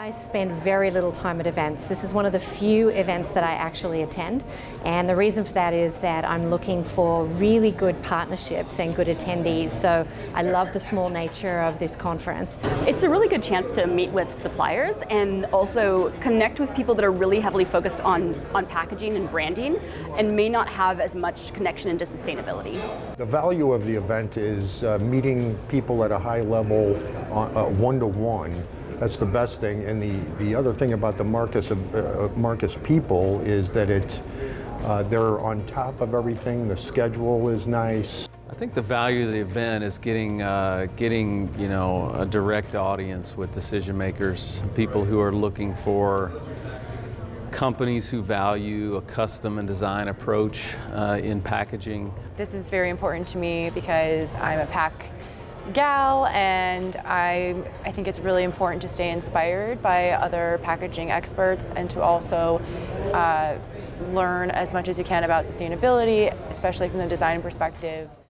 I spend very little time at events. This is one of the few events that I actually attend, and the reason for that is that I'm looking for really good partnerships and good attendees, so I love the small nature of this conference. It's a really good chance to meet with suppliers and also connect with people that are really heavily focused on packaging and branding and may not have as much connection into sustainability. The value of the event is meeting people at a high level, one-to-one. That's the best thing, and the other thing about the Marcus people is that they're on top of everything. The schedule is nice. I think the value of the event is getting a direct audience with decision makers, people who are looking for companies who value a custom and design approach in packaging. This is very important to me because I'm a pack gal, and I think it's really important to stay inspired by other packaging experts and to also learn as much as you can about sustainability, especially from the design perspective.